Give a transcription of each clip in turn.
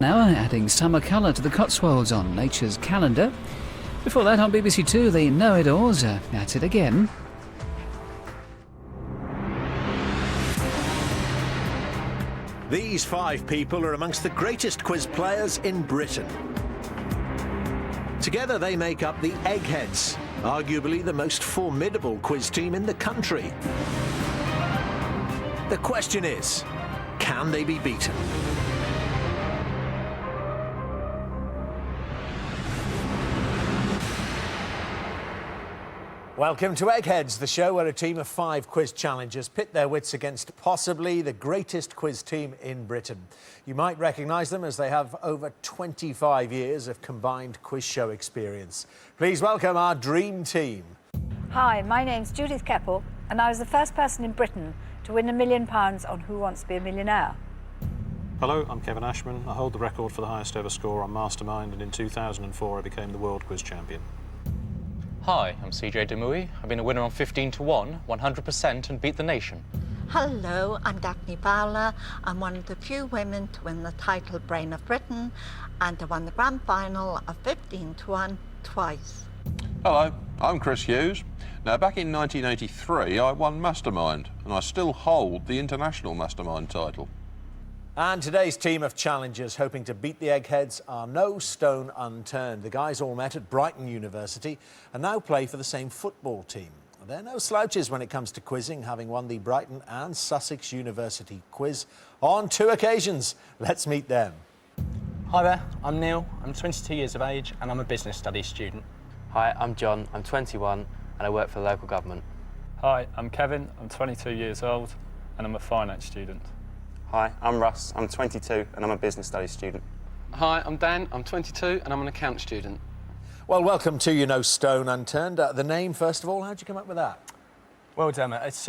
Now adding summer colour to the Cotswolds on Nature's calendar. Before that on BBC Two, the Know-It-Alls are at it again. These 5 people are amongst the greatest quiz players in Britain. Together they make up the Eggheads, arguably the most formidable quiz team in the country. The question is, can they be beaten? Welcome to Eggheads, the show where a team of 5 quiz challengers pit their wits against possibly the greatest quiz team in Britain. You might recognise them as they have over 25 years of combined quiz show experience. Please welcome our dream team. Hi, my name's Judith Keppel, and I was the first person in Britain to win £1 million on Who Wants to Be a Millionaire. Hello, I'm Kevin Ashman. I hold the record for the highest ever score on Mastermind, and in 2004 I became the World Quiz Champion. Hi, I'm CJ Demouy. I've been a winner on 15 to 1, 100% and beat the nation. Hello, I'm Daphne Bowler. I'm one of the few women to win the title Brain of Britain, and I won the grand final of 15 to 1 twice. Hello, I'm Chris Hughes. Now, back in 1983, I won Mastermind, and I still hold the International Mastermind title. And today's team of challengers hoping to beat the Eggheads are no stone unturned. The guys all met at Brighton University and now play for the same football team. They're no slouches when it comes to quizzing, having won the Brighton and Sussex University quiz on 2 occasions. Let's meet them. Hi there, I'm Neil. I'm 22 years of age and I'm a business studies student. Hi, I'm John. I'm 21 and I work for the local government. Hi, I'm Kevin. I'm 22 years old and I'm a finance student. Hi, I'm Russ. I'm 22 and I'm a business studies student. Hi, I'm Dan. I'm 22 and I'm an account student. Well, welcome to You No Stone Unturned. The name, first of all, how'd you come up with that? Well, Dermot, it's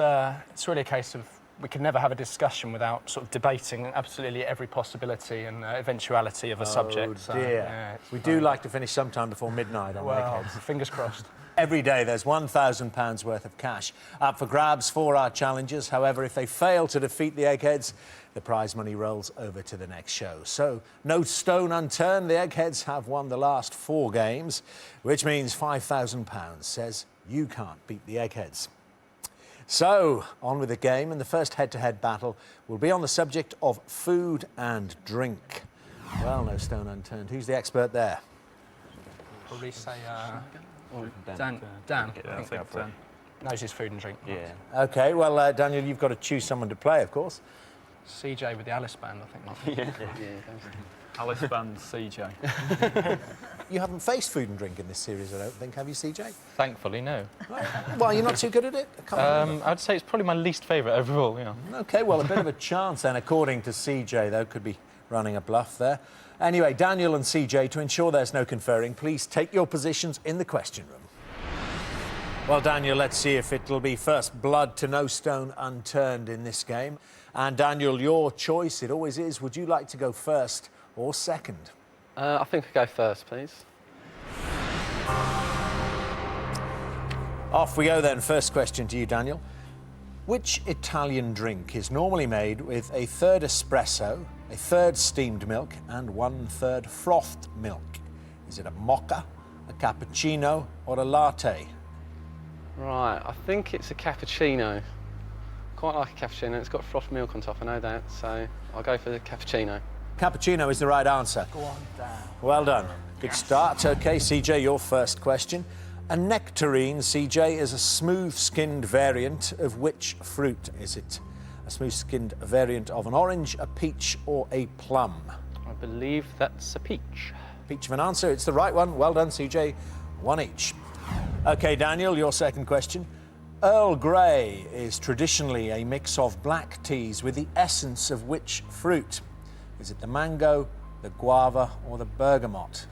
really a case of we can never have a discussion without sort of debating absolutely every possibility and eventuality of a subject. Oh, dear. We do like to finish sometime before midnight on Eggheads. Fingers crossed. Every day there's £1,000 worth of cash up for grabs for our challengers. However, if they fail to defeat the Eggheads, the prize money rolls over to the next show. So, no stone unturned. The Eggheads have won the last 4 games, which means £5,000 says you can't beat the Eggheads. So, on with the game, and the first head-to-head battle will be on the subject of food and drink. Well, no stone unturned. Who's the expert there? Probably say Dan. Dan. Yeah, I think Dan knows his food and drink. Yeah. OK, well, Daniel, you've got to choose someone to play, of course. CJ with the Alice band, I think. Yeah. Alice Band, CJ. You haven't faced food and drink in this series, I don't think, have you, CJ? Thankfully, no. Well, you're not too good at it? I can't remember. I'd say it's probably my least favourite overall, yeah. OK, well, a bit of a chance then, according to CJ, though, could be running a bluff there. Anyway, Daniel and CJ, to ensure there's no conferring, please take your positions in the question room. Well, Daniel, let's see if it'll be first blood to no stone unturned in this game. And Daniel, your choice, it always is. Would you like to go first or second? I think I'll go first, please. Off we go then. First question to you, Daniel. Which Italian drink is normally made with a third espresso, a third steamed milk and 1/3 frothed milk? Is it a mocha, a cappuccino or a latte? Right, I think it's a cappuccino. Quite like a cappuccino. It's got frothed milk on top, I know that, so I'll go for the cappuccino. Cappuccino is the right answer. Go on, Dan. Well done. Good start. OK, CJ, your first question. A nectarine, CJ, is a smooth-skinned variant of which fruit is it? A smooth-skinned variant of an orange, a peach or a plum? I believe that's a peach. Peach of an answer. It's the right one. Well done, CJ. 1 each. OK, Daniel, your second question. Earl Grey is traditionally a mix of black teas with the essence of which fruit? Is it the mango, the guava or the bergamot?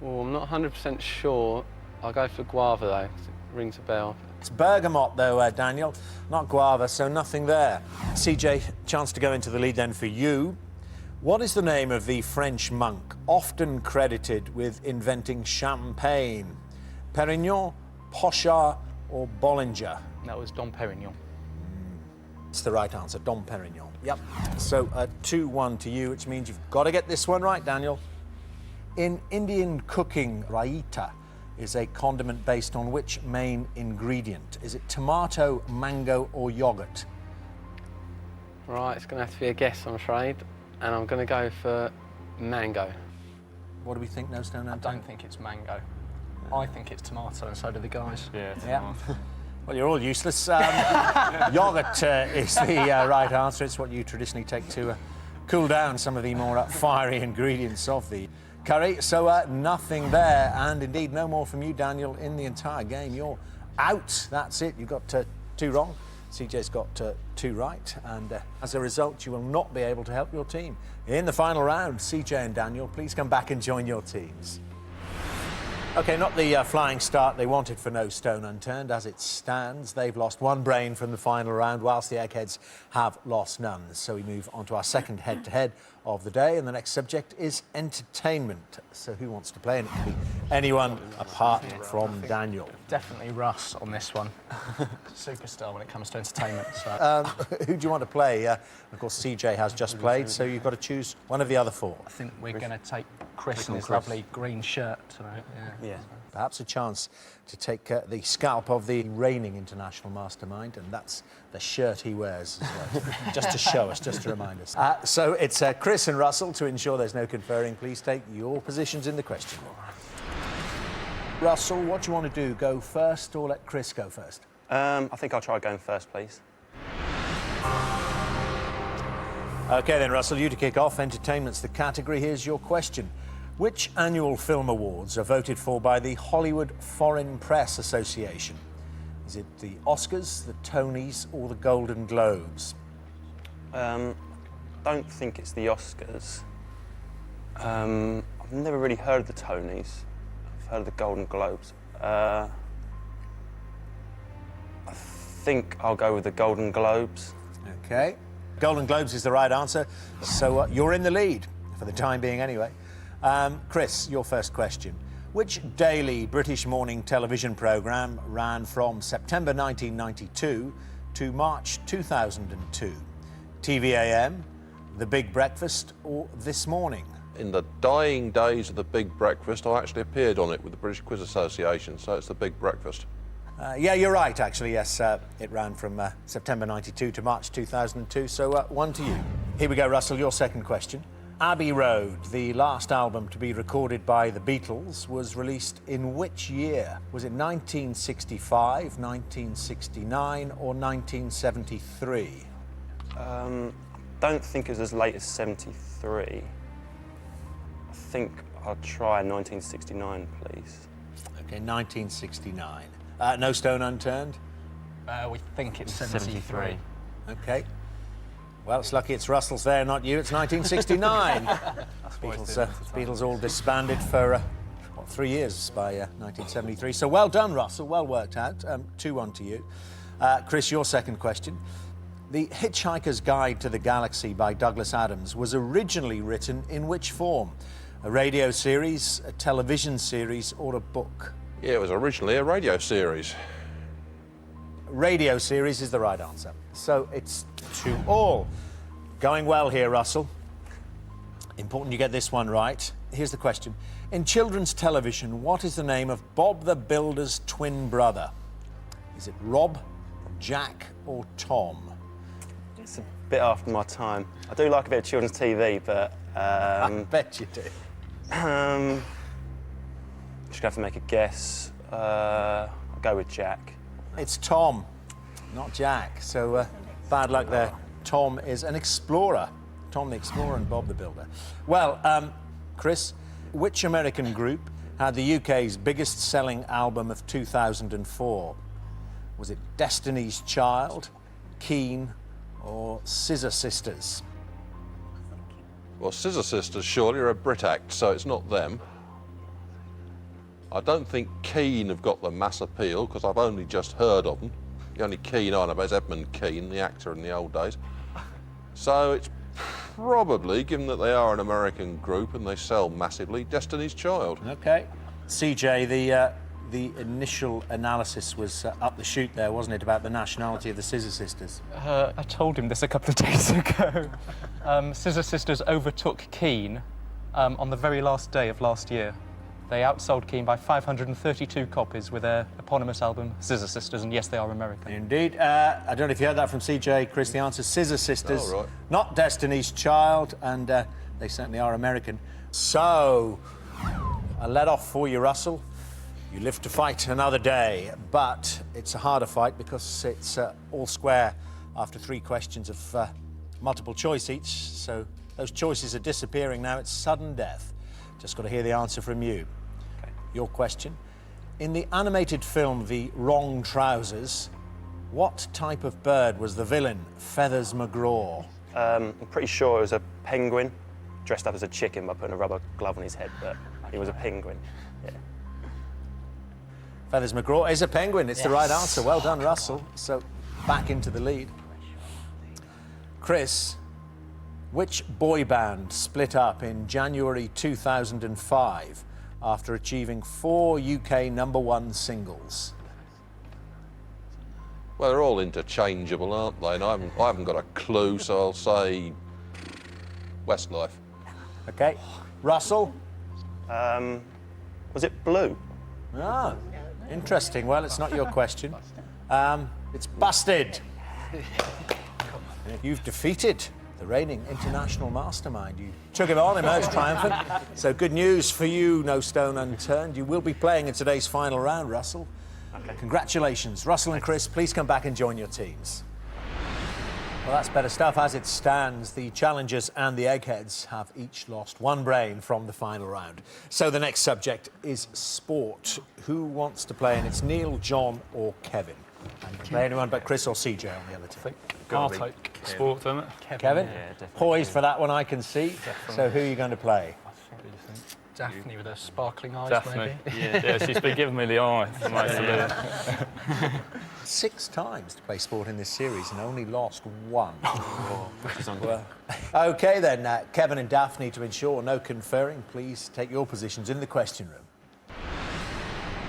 Oh, I'm not 100% sure. I'll go for guava, though, 'cause it rings a bell. It's bergamot, though, Daniel, not guava, so nothing there. CJ, chance to go into the lead then for you. What is the name of the French monk often credited with inventing champagne? Perignon, Pochard or Bollinger? That was Dom Perignon. It's the right answer, Dom Perignon. Yep. So 2-1 to you, which means you've got to get this one right, Daniel. In Indian cooking, raita is a condiment based on which main ingredient? Is it tomato, mango or yoghurt? Right, it's going to have to be a guess, I'm afraid. And I'm going to go for mango. What do we think, No Stone I Unturned? don't think it's mango. I think it's tomato, and so do the guys. Yeah. Well, you're all useless. Yoghurt is the right answer. It's what you traditionally take to cool down some of the more fiery ingredients of the curry. So nothing there, and indeed no more from you, Daniel, in the entire game. You're out. That's it. You got 2 wrong. CJ's got 2 right, and as a result, you will not be able to help your team. In the final round, CJ and Daniel, please come back and join your teams. OK, not the flying start they wanted for No Stone Unturned. As it stands, they've lost 1 brain from the final round, whilst the Eggheads have lost none. So we move on to our second head-to-head of the day, and the next subject is entertainment. So who wants to play? And it can be anyone apart from Daniel. Definitely Russ on this one. Superstar when it comes to entertainment. So. Who do you want to play? Of course, CJ has just played, so you've got to choose one of the other 4. I think we're going to take Chris in his lovely green shirt tonight. Yeah. Perhaps a chance to take the scalp of the reigning international mastermind, and that's the shirt he wears as well, just to show us, just to remind us. So it's Chris and Russell. To ensure there's no conferring, please take your positions in the question. Russell, what do you want to do? Go first or let Chris go first? I think I'll try going first, please. OK then, Russell, you to kick off. Entertainment's the category. Here's your question. Which annual film awards are voted for by the Hollywood Foreign Press Association? Is it the Oscars, the Tonys or the Golden Globes? Don't think it's the Oscars. I've never really heard of the Tonys. I've heard of the Golden Globes. I think I'll go with the Golden Globes. OK. Golden Globes is the right answer, so you're in the lead, for the time being anyway. Chris, your first question. Which daily British morning television programme ran from September 1992 to March 2002? TVAM, The Big Breakfast or This Morning? In the dying days of The Big Breakfast, I actually appeared on it with the British Quiz Association, so it's The Big Breakfast. Yeah, you're right, actually, yes. It ran from September 92 to March 2002, so 1 to you. Here we go, Russell, your second question. Abbey Road, the last album to be recorded by the Beatles, was released in which year? Was it 1965, 1969 or 1973? Don't think it was as late as 73. I think I'll try 1969, please. OK, 1969. No Stone Unturned? We think it's 73. OK. Well, it's lucky it's Russell's there, not you. It's 1969. Beatles all disbanded for, 3 years by 1973. So well done, Russell. Well worked out. 2-1 to you. Chris, your second question. The Hitchhiker's Guide to the Galaxy by Douglas Adams was originally written in which form? A radio series, a television series, or a book? Yeah, it was originally a radio series. Radio series is the right answer. So it's 2-all. Going well here, Russell. Important you get this one right. Here's the question. In children's television, what is the name of Bob the Builder's twin brother? Is it Rob, Jack, or Tom? It's a bit after my time. I do like a bit of children's TV, but... I bet you do. Just gonna have to make a guess. I'll go with Jack. It's Tom, not Jack. So bad luck there. Tom is an explorer. Tom the Explorer and Bob the Builder. Well, Chris, which American group had the UK's biggest selling album of 2004? Was it Destiny's Child, Keane, or Scissor Sisters? Well, Scissor Sisters surely are a Brit act, so it's not them. I don't think Keane have got the mass appeal, because I've only just heard of them. The only Keane I know about is Edmund Keane, the actor in the old days. So it's probably, given that they are an American group and they sell massively, Destiny's Child. OK. CJ, the the initial analysis was up the chute there, wasn't it, about the nationality of the Scissor Sisters? I told him this a couple of days ago. Scissor Sisters overtook Keane on the very last day of last year. They outsold Keane by 532 copies with their eponymous album, Scissor Sisters, and yes, they are American. Indeed. I don't know if you heard that from CJ, Chris. The answer is Scissor Sisters, Oh, right. not Destiny's Child, and they certainly are American. So, I let off for you, Russell. You live to fight another day, but it's a harder fight because it's all square after 3 questions of multiple choice each, so those choices are disappearing now. It's sudden death. Just got to hear the answer from you. Okay. Your question. In the animated film The Wrong Trousers, what type of bird was the villain, Feathers McGraw? I'm pretty sure it was a penguin dressed up as a chicken by putting a rubber glove on his head, but he was a penguin. Yeah. Feathers McGraw is a penguin. It's the right answer. Well done, Russell. So back into the lead. Chris, which boy band split up in January 2005 after achieving 4 UK #1 singles? Well, they're all interchangeable, aren't they? And I haven't got a clue, so I'll say Westlife. Okay. Russell? Was it Blue? Ah, interesting. Well, it's not your question. It's Busted. You've defeated the reigning international mastermind. You took him on, emerged triumphant. So good news for you, no stone unturned. You will be playing in today's final round, Russell. Okay. Congratulations. Russell and Chris, please come back and join your teams. Well, that's better stuff. As it stands, the challengers and the Eggheads have each lost 1 brain from the final round. So the next subject is sport. Who wants to play? And it's Neil, John or Kevin. And you can play anyone but Chris or CJ on the other team. I'll take sport, don't it? Kevin? Yeah, definitely. Poised for that one, I can see. So who are you going to play? Daphne with her sparkling eyes, Daphne. maybe. Yeah, she's been giving me the eye. For most of it. 6 times to play sport in this series and only lost 1. She's on. Well, OK then, Kevin and Daphne, to ensure no conferring, please take your positions in the question room.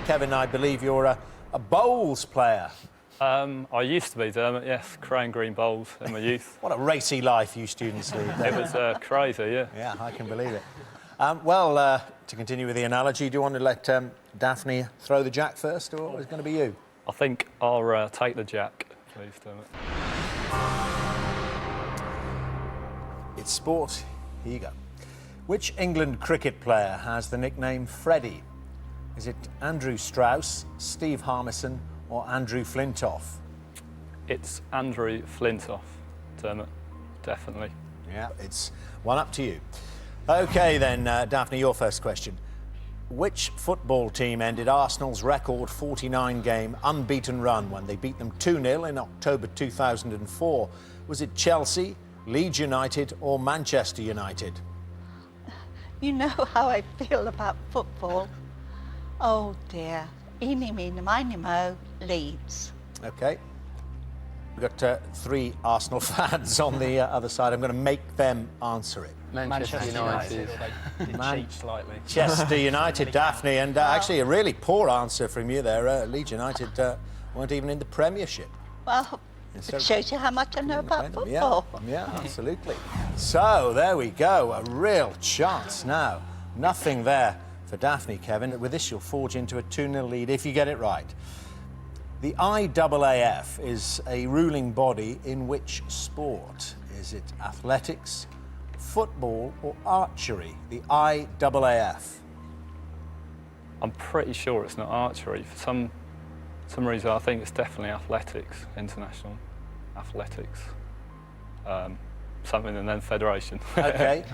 Kevin, I believe you're a bowls player. I used to be, Dermot, yes. Crane Green Bowls in my youth. What a racy life you students lead. It was crazy, yeah. Yeah, I can believe it. Well, to continue with the analogy, do you want to let Daphne throw the jack first, or is it going to be you? I think I'll take the jack, please, Dermot. It's sport. Here you go. Which England cricket player has the nickname Freddie? Is it Andrew Strauss, Steve Harmison or Andrew Flintoff? It's Andrew Flintoff, Dermot, definitely. Yeah, it's 1 up to you. OK then, Daphne, your first question. Which football team ended Arsenal's record 49-game unbeaten run when they beat them 2-0 in October 2004? Was it Chelsea, Leeds United or Manchester United? You know how I feel about football. Oh dear. Eeny, meeny, miny, mo, Leeds. OK. We've got 3 Arsenal fans on the other side. I'm going to make them answer it. Manchester United. They did cheat slightly. Manchester United, Daphne, and actually a really poor answer from you there. Leeds United weren't even in the Premiership. Well, it shows you how much I know about football. Yeah, absolutely. So, there we go. A real chance now. Nothing there for Daphne, Kevin. With this, you'll forge into a 2-0 lead if you get it right. The IAAF is a ruling body in which sport? Is it athletics, football or archery? The IAAF. I'm pretty sure it's not archery. For some reason, I think it's definitely athletics, international athletics. Something and then federation. OK.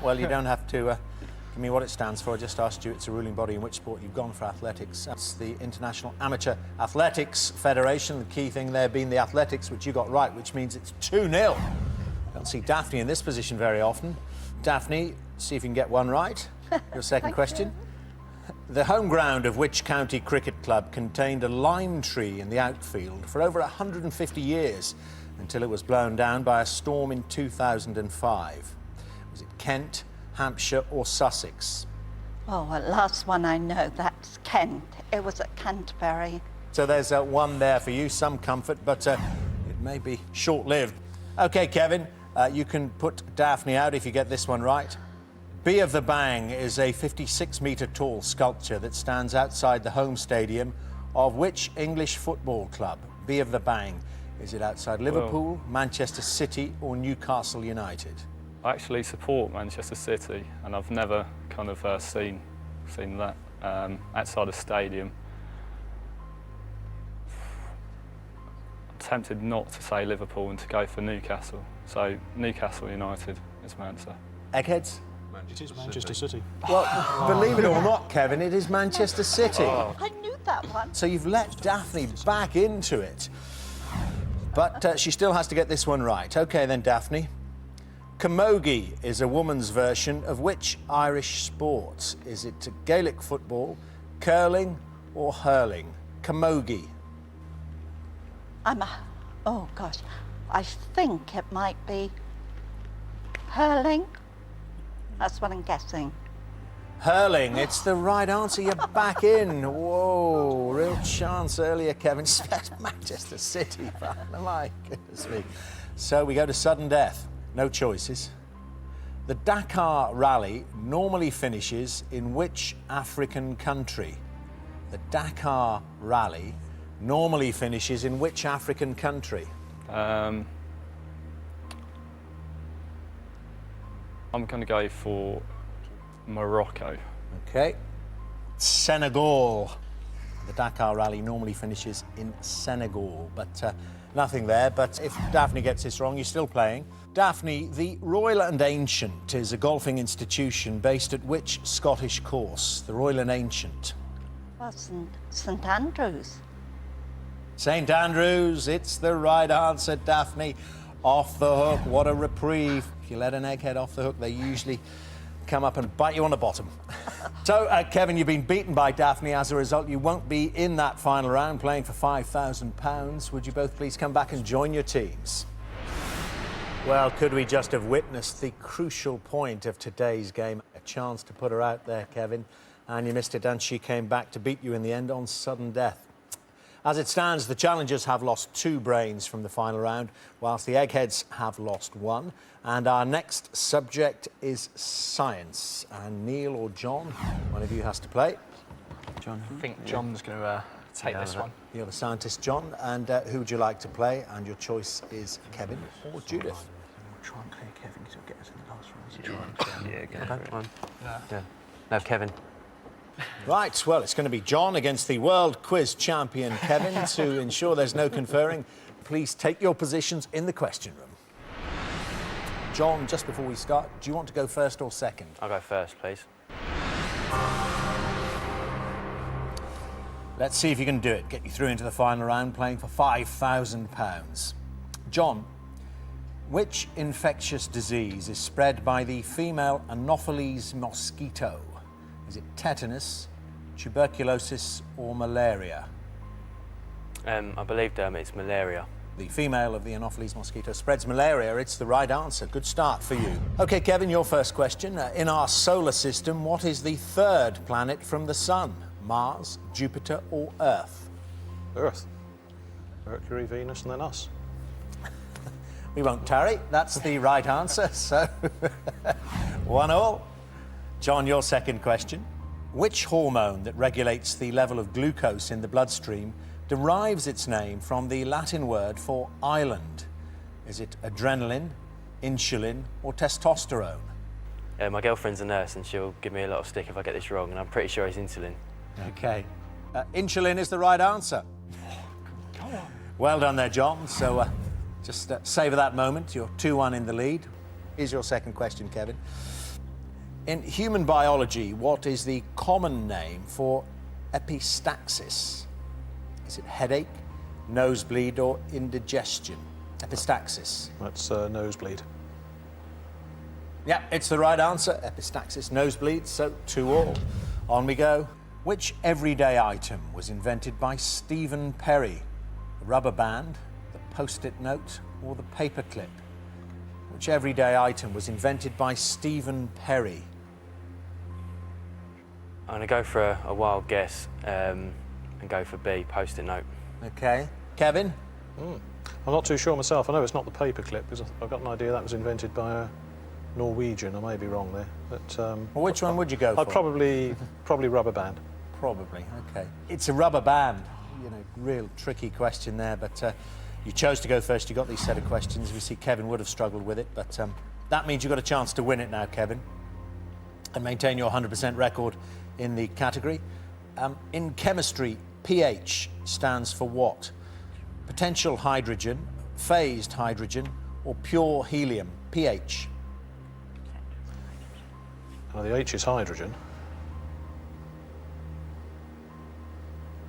Well, you don't have to give me what it stands for. I just asked you. It's a ruling body in which sport you've gone for athletics. That's the International Amateur Athletics Federation. The key thing there being the athletics, which you got right, which means it's 2-0. Don't see Daphne in this position very often. Daphne, see if you can get one right. Your second question. The home ground of which county cricket club contained a lime tree in the outfield for over 150 years until it was blown down by a storm in 2005? Was it Kent, Hampshire or Sussex? Oh, well, last one I know, that's Kent. It was at Canterbury. So there's one there for you, some comfort, but it may be short-lived. OK, Kevin, you can put Daphne out if you get this one right. Be of the Bang is a 56-metre tall sculpture that stands outside the home stadium of which English football club? Be of the Bang. Is it outside Liverpool, Manchester City or Newcastle United? I actually support Manchester City, and I've never kind of seen that outside a stadium. I'm tempted not to say Liverpool and to go for Newcastle. So Newcastle United is my answer. Eggheads? It is Manchester City. Well, believe it or not, Kevin, it is Manchester City. I knew that one. So you've let Daphne back into it. But she still has to get this one right. OK then, Daphne. Camogie is a woman's version of which Irish sport? Is it Gaelic football, curling or hurling? Camogie. Oh gosh, I think it might be hurling. That's what I'm guessing. Hurling, it's the right answer. You're back in. Whoa, real chance earlier, Kevin. Manchester City, man. My goodness me. So we go to sudden death. No choices. The Dakar Rally normally finishes in which African country? The Dakar Rally normally finishes in which African country? I'm going to go for Morocco. OK. Senegal. The Dakar Rally normally finishes in Senegal, but nothing there. But if Daphne gets this wrong, you're still playing. Daphne, the Royal and Ancient is a golfing institution based at which Scottish course? The Royal and Ancient. Well, St Andrews. St Andrews, it's the right answer, Daphne. Off the hook, what a reprieve. If you let an egghead off the hook, they usually come up and bite you on the bottom. So, Kevin, you've been beaten by Daphne. As a result, you won't be in that final round playing for £5,000. Would you both please come back and join your teams? Well, could we just have witnessed the crucial point of today's game? A chance to put her out there, Kevin, and you missed it, and she came back to beat you in the end on sudden death. As it stands, the challengers have lost 2 brains from the final round, whilst the Eggheads have lost 1. And our next subject is science. And Neil or John, one of you has to play. John. I think John's going to take this one. You're the scientist, John. And who would you like to play? And your choice is Kevin or Judith. We'll try and clear Kevin because he'll get us in the last round. Go on. Yeah. No, Kevin. Right, well, it's going to be John against the world quiz champion, Kevin. To ensure there's no conferring, please take your positions in the question room. John, just before we start, do you want to go first or second? I'll go first, please. Let's see if you can do it. Get you through into the final round playing for £5,000. John, which infectious disease is spread by the female Anopheles mosquito? Is it tetanus, tuberculosis or malaria? I believe it's malaria. The female of the Anopheles mosquito spreads malaria. It's the right answer. Good start for you. OK, Kevin, your first question. In our solar system, what is the 3rd planet from the Sun? Mars, Jupiter or Earth? Earth. Mercury, Venus and then us. We won't tarry. That's the right answer. So, 1-1. John, your second question. Which hormone that regulates the level of glucose in the bloodstream derives its name from the Latin word for island? Is it adrenaline, insulin, or testosterone? My girlfriend's a nurse and she'll give me a lot of stick if I get this wrong, and I'm pretty sure it's insulin. OK. Insulin is the right answer. Come on. Well done there, John. So just savour that moment. You're 2-1 in the lead. Here's your second question, Kevin. In human biology, what is the common name for epistaxis? Is it headache, nosebleed or indigestion? Epistaxis. That's nosebleed. Yeah, it's the right answer. Epistaxis, nosebleed, so 2-2. On we go. Which everyday item was invented by Stephen Perry? The rubber band, the post-it note or the paperclip? Which everyday item was invented by Stephen Perry? I'm going to go for a wild guess and go for B, post-it note. OK. Kevin? I'm not too sure myself. I know it's not the paperclip, because I've got an idea that was invented by a Norwegian. I may be wrong there. But, well, which one would you go for? I'd probably rubber band. Probably, OK. It's a rubber band. You know, real tricky question there, but you chose to go first. You got these set of questions. We see Kevin would have struggled with it, but that means you've got a chance to win it now, Kevin, and maintain your 100% record in the category. In chemistry, pH stands for what? Potential hydrogen, phased hydrogen, or pure helium? pH. Well, the H is hydrogen.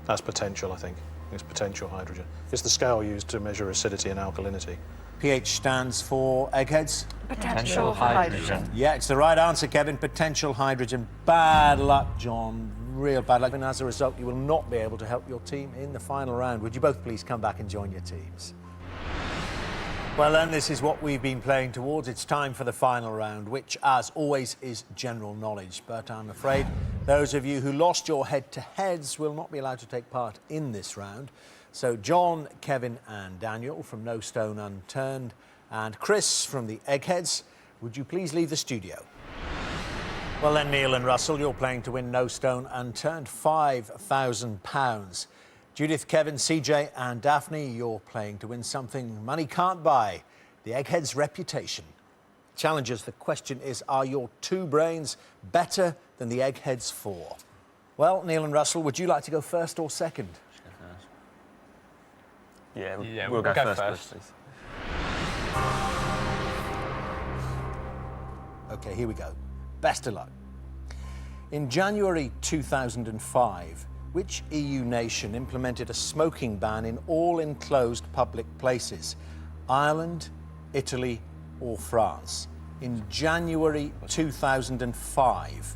That's potential, I think. It's potential hydrogen. It's the scale used to measure acidity and alkalinity. pH stands for Eggheads? Potential hydrogen. Yeah, it's the right answer, Kevin. Potential hydrogen. Bad luck, John. Real bad luck. And as a result, you will not be able to help your team in the final round. Would you both please come back and join your teams? Well, then, this is what we've been playing towards. It's time for the final round, which, as always, is general knowledge. But I'm afraid those of you who lost your head-to-heads will not be allowed to take part in this round. So John, Kevin and Daniel from No Stone Unturned and Chris from the Eggheads, would you please leave the studio? Well then, Neil and Russell, you're playing to win No Stone Unturned, £5,000. Judith, Kevin, CJ and Daphne, you're playing to win something money can't buy, the Eggheads' reputation. Challengers, the question is, are your two brains better than the Eggheads' four? Well, Neil and Russell, would you like to go first or second? Yeah, we'll go first. Please. OK, here we go. Best of luck. In January 2005, which EU nation implemented a smoking ban in all enclosed public places? Ireland, Italy or France? In January 2005.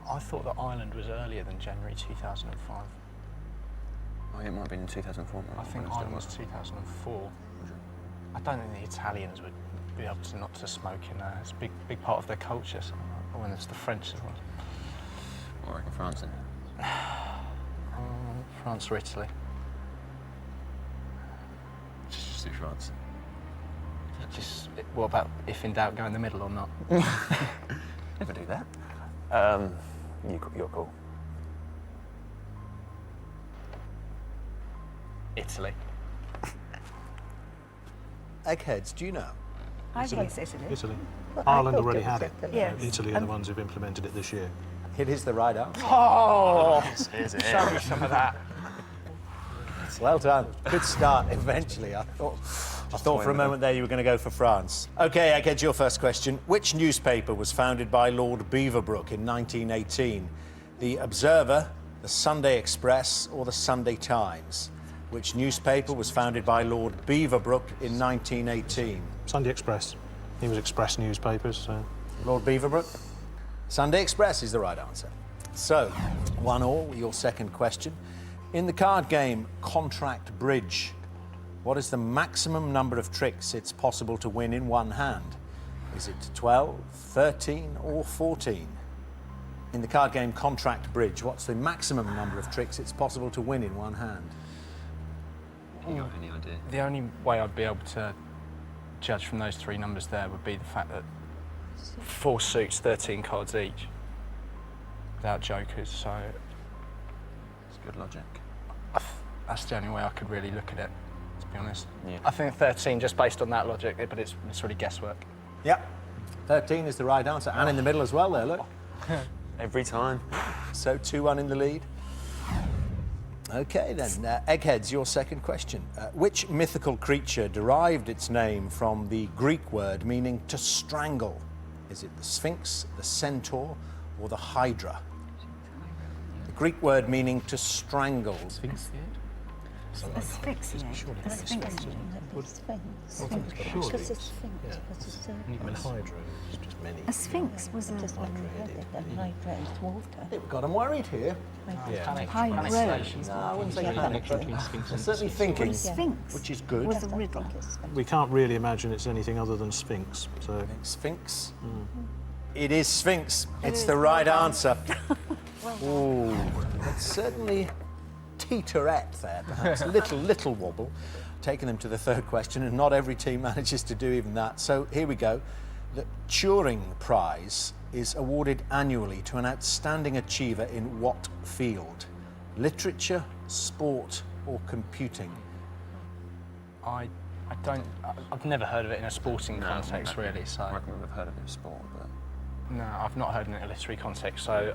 I thought that Ireland was earlier than January 2005. Oh, it might have been in 2004. I think Ireland was 2004. I don't think the Italians would be able to not to smoke in there. It's a big part of their culture. So when it's the French as well. I reckon France then. France or Italy. Just do France. What about if in doubt, go in the middle or not? Never do that. You're cool. Italy. Eggheads, do you know? I think it's Italy. Italy. Well, Ireland already had it. Yes. Italy are the ones who've implemented it this year. It is the right answer. Oh! Is it? Show me some of that. Well done. Good start, eventually. I thought for a moment there you were going to go for France. OK, Eggheads, your first question. Which newspaper was founded by Lord Beaverbrook in 1918? The Observer, the Sunday Express or the Sunday Times? Which newspaper was founded by Lord Beaverbrook in 1918? Sunday Express. He was Express newspapers, so... Lord Beaverbrook? Sunday Express is the right answer. So, 1-1, your second question. In the card game Contract Bridge, what is the maximum number of tricks it's possible to win in one hand? Is it 12, 13 or 14? In the card game Contract Bridge, what's the maximum number of tricks it's possible to win in one hand? Have you got any idea? The only way I'd be able to judge from those three numbers there would be the fact that 4 suits, 13 cards each, without jokers, so... It's good logic. That's the only way I could really look at it, to be honest. Yeah. I think 13 just based on that logic, but it's really guesswork. Yep, 13 is the right answer, and in the middle as well there, look. Every time. So 2-1 in the lead. OK then, Eggheads, your second question. Which mythical creature derived its name from the Greek word meaning to strangle? Is it the Sphinx, the Centaur, or the Hydra? The Greek word meaning to strangle. Asphyxiate. A sphinx was a... We've got them worried here. High road. No, I wouldn't say panic. They're certainly thinking, Sphinx which is good. was a riddle. We can't really imagine it's anything other than Sphinx, so... Sphinx? It is Sphinx. It's the right answer. Oh, it's certainly teeterette there, perhaps. little wobble. Taking them to the third question, and not every team manages to do even that. So here we go. The Turing Prize is awarded annually to an outstanding achiever in what field? Literature, sport, or computing? I've never heard of it in a sporting context, really. So I reckon we've heard of it in sport, but no, I've not heard it in a literary context. So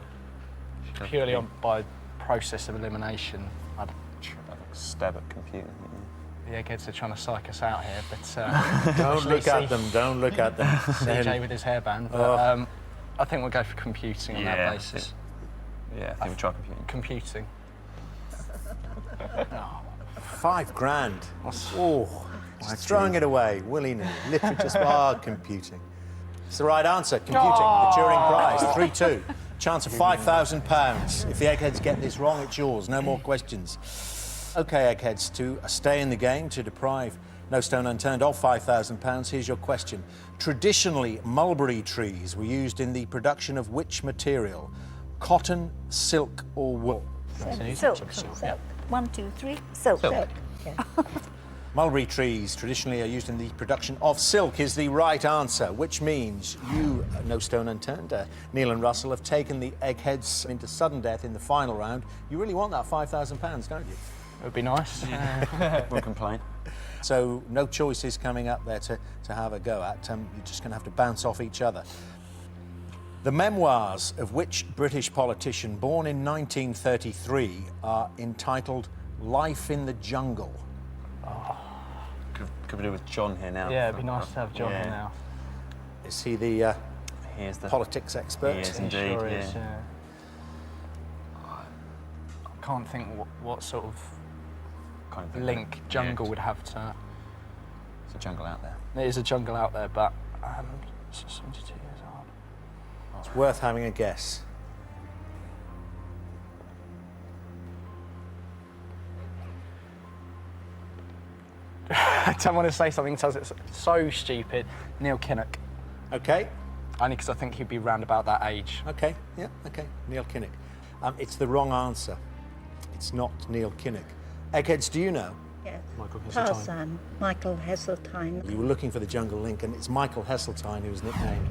purely by process of elimination, I'd stab at computing. The Eggheads are trying to psych us out here, but don't look at them. Don't look at them. CJ with his hairband. But, I think we'll go for computing on that basis. Yeah, I think we'll try computing. £5,000. Oh, just throwing it away willy-nilly. Literature, sport, computing. It's the right answer. Computing. The Turing Prize. 3-2. Chance of £5,000. If the Eggheads get this wrong, it's yours. No more questions. OK, Eggheads, to stay in the game, to deprive No Stone Unturned of £5,000, here's your question. Traditionally, mulberry trees were used in the production of which material? Cotton, silk, or wool? Silk. 1, 2, 3. Silk. Yeah. Mulberry trees traditionally are used in the production of silk is the right answer, which means you, No Stone Unturned, Neil and Russell, have taken the Eggheads into sudden death in the final round. You really want that £5,000, don't you? It would be nice. Won't complain. So no choices coming up there to have a go at. You're just going to have to bounce off each other. The memoirs of which British politician born in 1933 are entitled Life in the Jungle? Oh. Could we do with John here now? Yeah, it'd be nice to have John here now. Is he the politics expert? He is indeed, sure is, yeah. I can't think what sort of link jungle would have to... It's a jungle out there. It is a jungle out there, but 72 years old. It's worth having a guess. I don't want to say something so stupid. Neil Kinnock. OK. Only because I think he'd be round about that age. OK, yeah, OK. Neil Kinnock. It's the wrong answer. It's not Neil Kinnock. Eggheads, do you know? Yes. Michael Heseltine. Tarzan. Michael Heseltine. You were looking for the jungle link, and it's Michael Heseltine who was nicknamed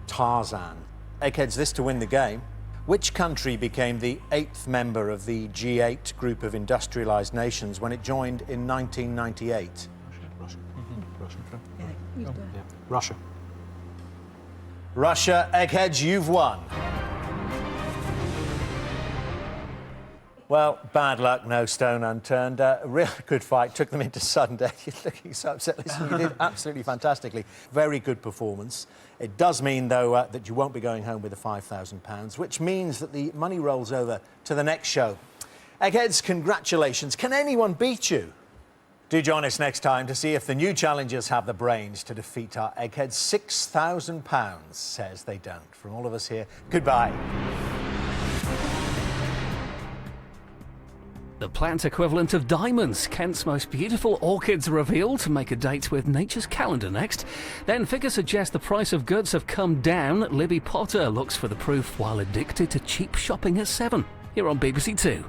Tarzan. Eggheads, this to win the game. Which country became the 8th member of the G8 group of industrialised nations when it joined in 1998? Russia. Russia. Yeah, you do. Yeah. Russia. Russia. Eggheads, you've won. Well, bad luck, No Stone Unturned. Real good fight. Took them into sudden death. You're looking so upset. Listen, you did absolutely fantastically. Very good performance. It does mean, though, that you won't be going home with the £5,000, which means that the money rolls over to the next show. Eggheads, congratulations. Can anyone beat you? Do join us next time to see if the new challengers have the brains to defeat our Eggheads. £6,000 says they don't. From all of us here, goodbye. The plant equivalent of diamonds. Kent's most beautiful orchids revealed to make a date with Nature's Calendar next. Then figures suggest the price of goods have come down. Libby Potter looks for the proof while addicted to cheap shopping at 7. Here on BBC 2.